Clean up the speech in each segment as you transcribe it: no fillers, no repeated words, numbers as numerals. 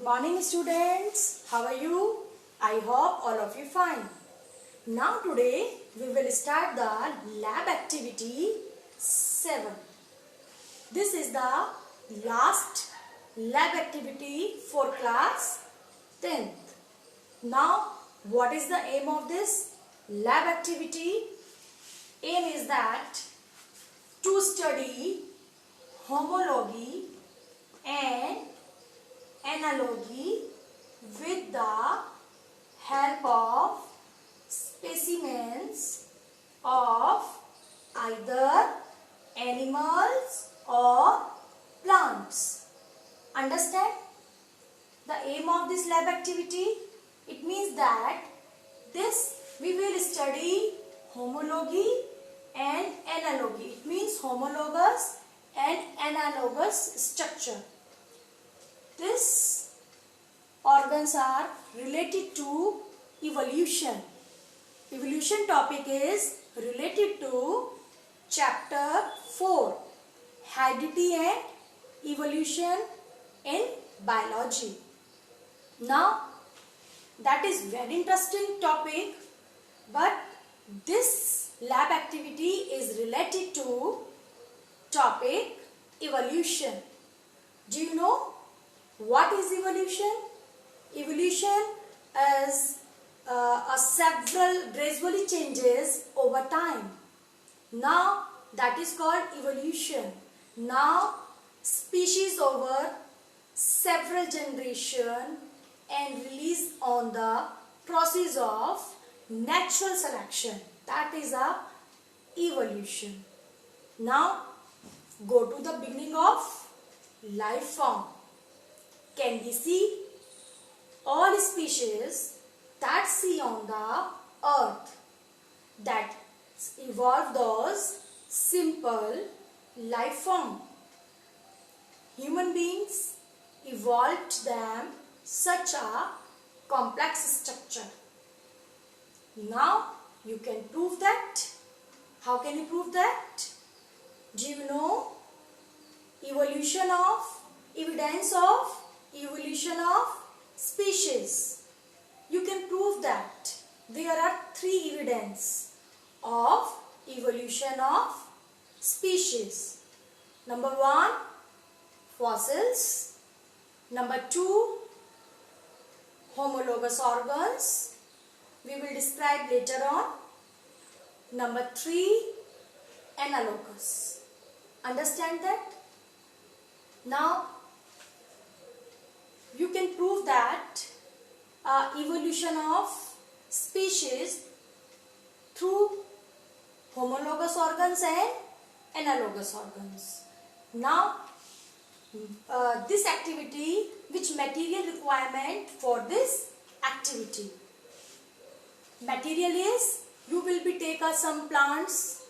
morning students, how are you? I hope all of you fine. Now today we will start the lab activity 7. This is the last lab activity for class 10th. Now what is the aim of this lab activity? Aim is that to study homology and analogy with the help of specimens of either animals or plants. Understand the aim of this lab activity? It means that we will study homology and analogy. It means homologous and analogous structure. These organs are related to evolution. Evolution topic is related to chapter 4, heredity and evolution in biology. Now that is very interesting topic, but this lab activity is related to topic evolution. Do you know what is evolution? Evolution is several gradually changes over time. Now that is called evolution. Now species over several generations and release on the process of natural selection. That is a evolution. Now go to the beginning of life form. Can we see all species that see on the earth that evolve those simple life form? Human beings evolved them such a complex structure. Now you can prove that. How can you prove that? Do you know evidence of evolution of species? You can prove that there are 3 evidence of evolution of species. Number 1, fossils. Number 2, homologous organs. We will describe later on. Number 3, analogous. Understand that? Now you can prove that evolution of species through homologous organs and analogous organs. Now this activity, which material requirement for this activity? Material is, you will be take some plants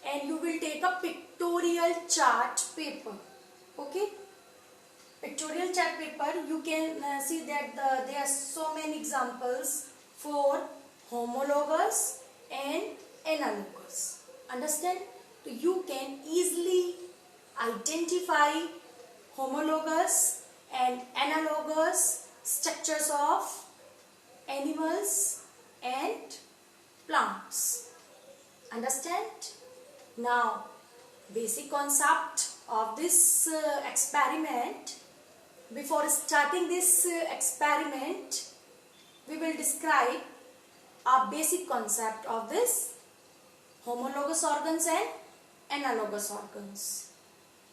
and you will take a pictorial chart paper. Okay, pictorial chart paper, you can see that there are so many examples for homologous and analogous. Understand? So you can easily identify homologous and analogous structures of animals and plants. Understand? Now basic concept of this experiment. Before starting this experiment, we will describe a basic concept of this homologous organs and analogous organs.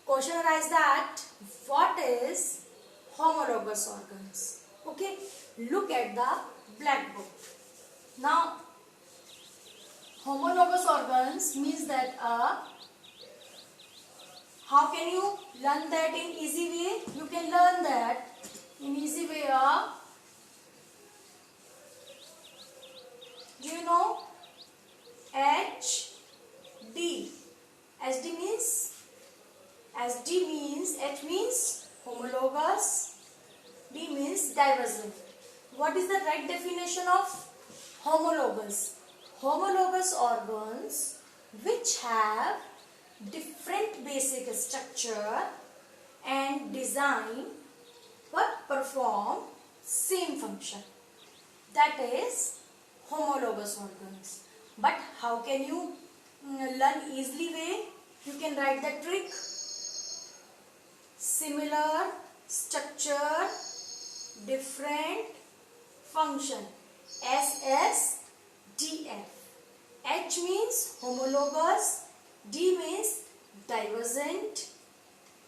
Question arises that what is homologous organs? Okay, look at the black book. Now homologous organs means that how can you learn that in easy way? You can learn that in easy way. Do you know HD? HD means H means homologous, D means divergent. What is the right definition of homologous? Homologous organs which have different basic structure and design but perform same function. That is homologous organs. But how can you learn easily way? You can write the trick. Similar structure, different function. SSDF. H means homologous, D means divergent,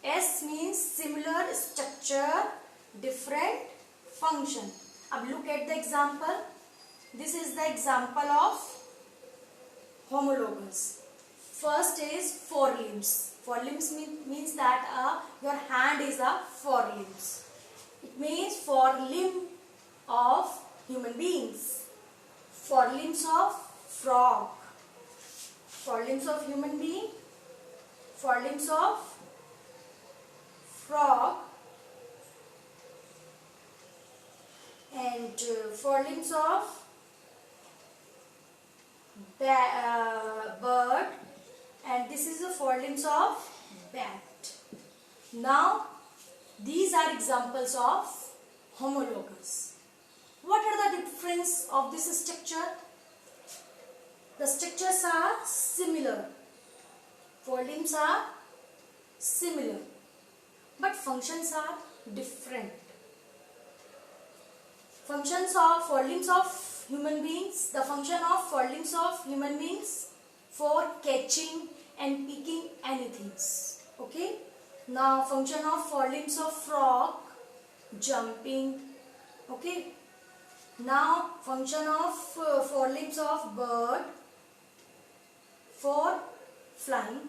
S means similar structure, different function. Now look at the example. This is the example of homologous. First is forelimbs. Forelimbs means that your hand is a forelimbs. It means forelimb of human beings. Forelimbs of frog. Forelimbs of human being. Forelimbs of frog. And forelimbs of bird, and this is the forelimbs of bat. Now these are examples of homologous. What are the difference of this structure? The structures are similar. Forelimbs are similar, but functions are different. Functions of forelimbs of human beings. The function of forelimbs of human beings for catching and picking anything. Okay. Now function of forelimbs of frog, jumping. Okay. Now function of forelimbs of bird for flying.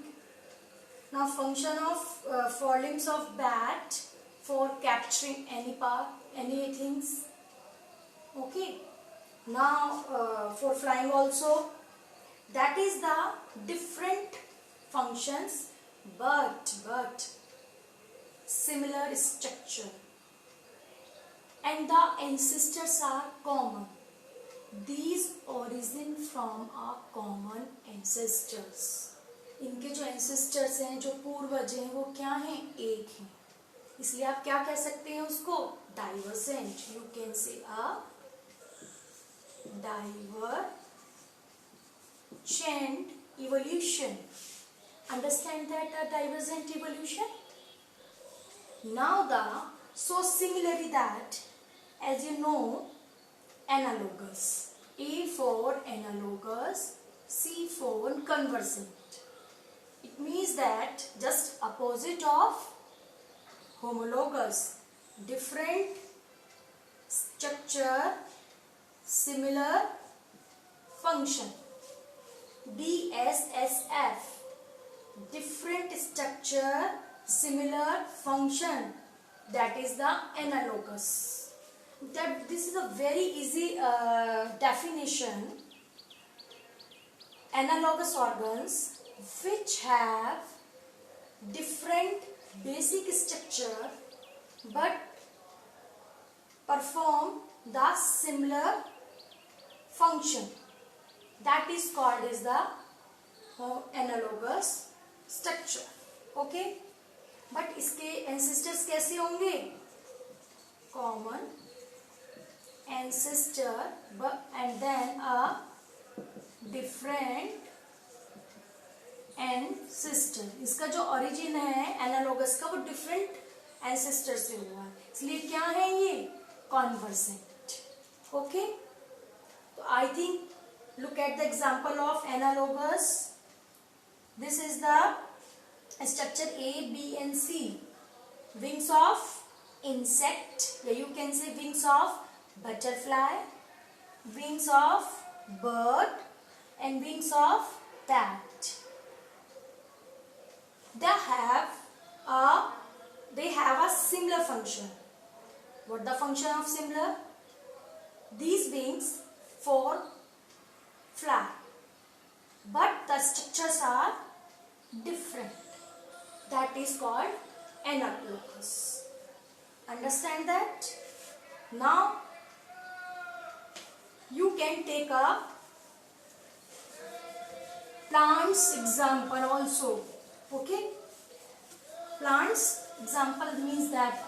Now function of forelimbs of bat for capturing anything. Okay. Now for flying also. That is the different functions, but similar structure. And the ancestors are common. These origin from our common ancestors. इनके जो ancestors हैं, जो पूर्वज हैं, वो क्या हैं? एक हैं. इसलिए आप क्या कह सकते हैं उसको? Divergent. You can say a divergent evolution. Understand that a divergent evolution? Now so similarly that, as you know, analogous. A for analogous, C for convergent. It means that just opposite of homologous, different structure, similar function. DSSF, different structure, similar function. That is the analogous. This is a very easy definition. Analogous organs which have different basic structure but perform the similar function. That is called as the analogous structure. Okay. But इसके ancestors कैसे होंगे? Common ancestor and then a different ancestor. इसका जो origin है analogous का, वो different ancestor से हुआ है. इसलिए क्या है ये? Convergent. Okay. So I think look at the example of analogous. This is the structure A, B and C. Wings of insect, yeah, you can say wings of butterfly, wings of bird and wings of bat. They have a similar function. What the function of similar? These wings for fly, but the structures are different. That is called analogous. Understand that? Now you can take a plants example also. Okay. Plants example means that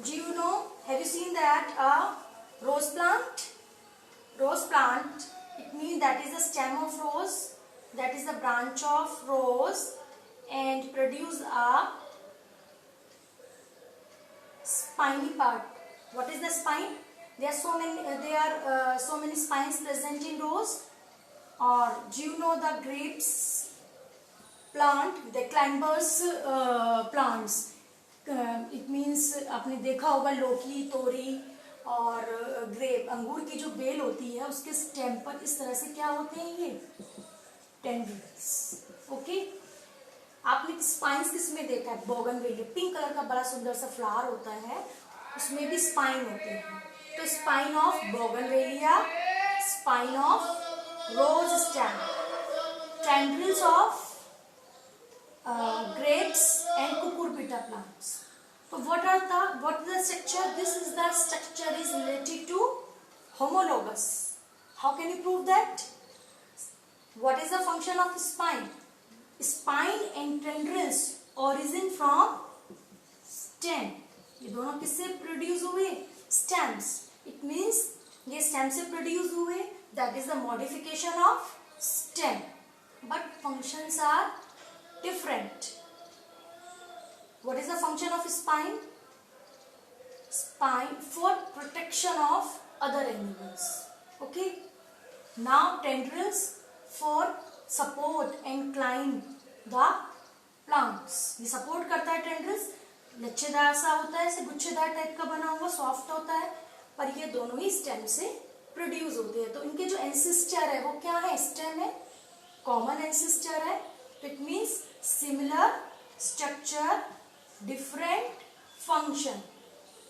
Do you know, have you seen that a rose plant? Rose plant, it means that is the stem of rose, that is the branch of rose, and produce a spiny part. What is the spine? There are so many spines present in rose. Or do you know the grapes plant, the climbers plants? It means आपने देखा होगा लौकी, तोरी और grep, अंगूर की जो bell होती है उसके स्टेम पर इस तरह से क्या होते हैं ये टेंड्रिल्स. ओके, आपने स्पाइन्स किसमें देखा है? बोगनवेलिया, पिंक कलर का बड़ा सुंदर सा फ्लावर होता है, उसमें भी स्पाइन होते हैं. तो spine of bougainvillea, spine of rose stem, tendrils of grapes and cucurbita plants. So what is the structure? This is the structure is related to homologous. How can you prove that? What is the function of spine? Spine and tendrils origin from stem. ये दोनों किससे produce हुए? Stems. It means ये stem से produce हुए. That is the modification of stem. But functions are different. What is the function of spine? Spine for protection of other animals. Okay. Now tendrils for support and climb the plants. ये support करता है tendrils. लच्छेदार सा होता है, ऐसे गुच्छेदार type का बना हुआ, सॉफ्ट होता है, पर ये दोनों ही स्टेम से प्रोड्यूस होते हैं. तो इनके जो एंसेस्टर है वो क्या है? स्टेम है, कॉमन एंसेस्टर है. तो it means similar structure, different function.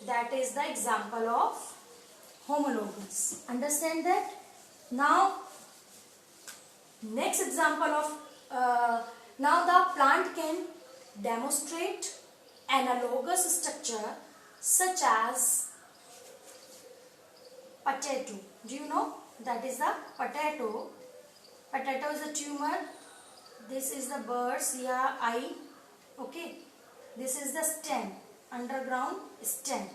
That is the example of homologous. Understand that? Now next example of now the plant can demonstrate analogous structure such as potato. Do you know that is the potato? Potato is a tumor. This is the bird's eye. Okay, this is the stem, underground stem.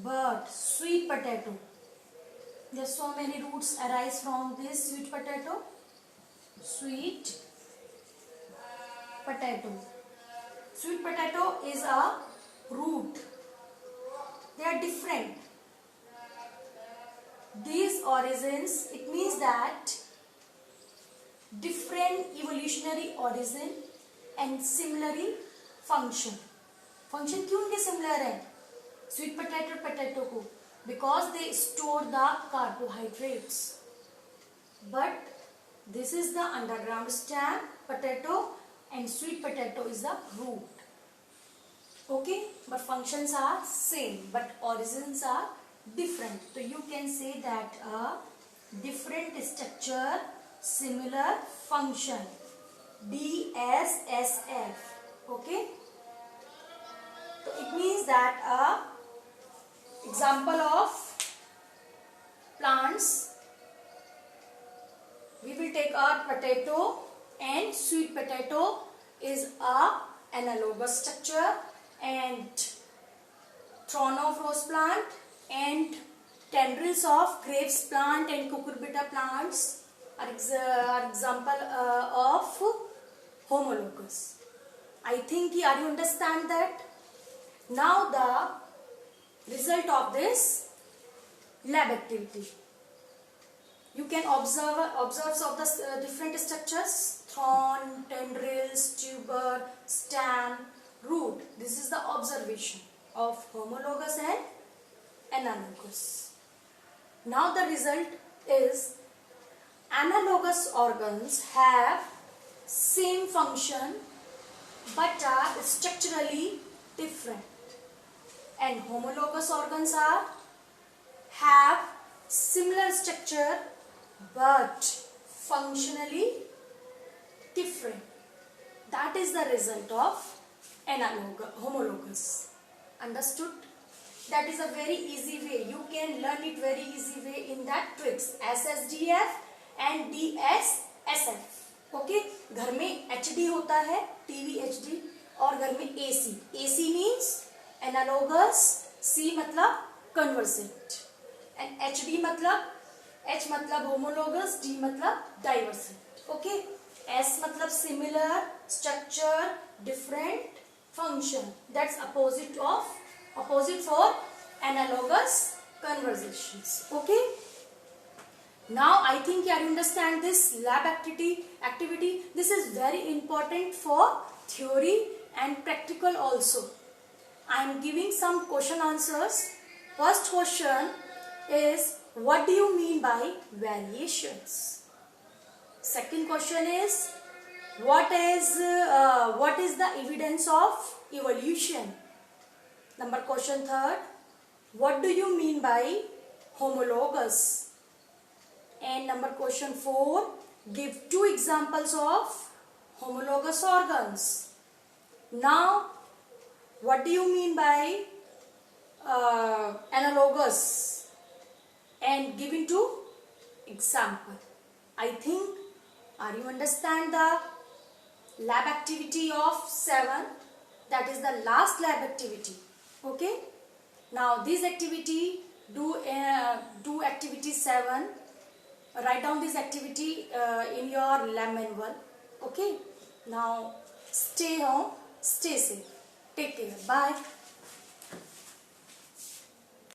Bird, sweet potato. There are so many roots arise from this sweet potato. Sweet potato. Sweet potato is a root. They are different. These origins, it means that different evolutionary origin and similarly function. Function क्यों उनके similar है? Sweet potato को because they store the carbohydrates. But this is the underground stem potato and sweet potato is the root. Okay, but functions are same but origins are different. So you can say that a different structure, similar function, DSSF. Okay, so it means that a example of plants, we will take our potato and sweet potato is a analogous structure, and thorn of rose plant and tendrils of grapes plant and cucurbita plants are example of homologous. I think are you understand that? Now the result of this lab activity. You can observe of the different structures: thorn, tendrils, tuber, stem, root. This is the observation of homologous and analogous. Now the result is analogous organs have same function but are structurally different, and homologous organs have similar structure but functionally different. That is the result of homologous. Understood? That is a very easy way. You can learn it very easy way in that tricks. SSDF and DSSF. Okay, घर में HD होता है, TV HD, और घर में AC. AC means analogous C मतलब conversant, and HD मतलब H मतलब homologous, D मतलब divergent. Okay, S मतलब similar, structure, different, function. That's opposite for analogous conversations. Okay. Now I think you understand this lab activity. This is very important for theory and practical also. I am giving some question answers. First question is, what do you mean by variations? Second question is, what is the evidence of evolution? Number question third, what do you mean by homologous? And number question 4, give 2 examples of homologous organs. Now, what do you mean by analogous? And giving 2 example. I think, are you understand the lab activity of 7? That is the last lab activity. Okay. Now this activity, do activity 7. Write down this activity in your lab manual. Okay. Now stay home, stay safe. Take care. Bye.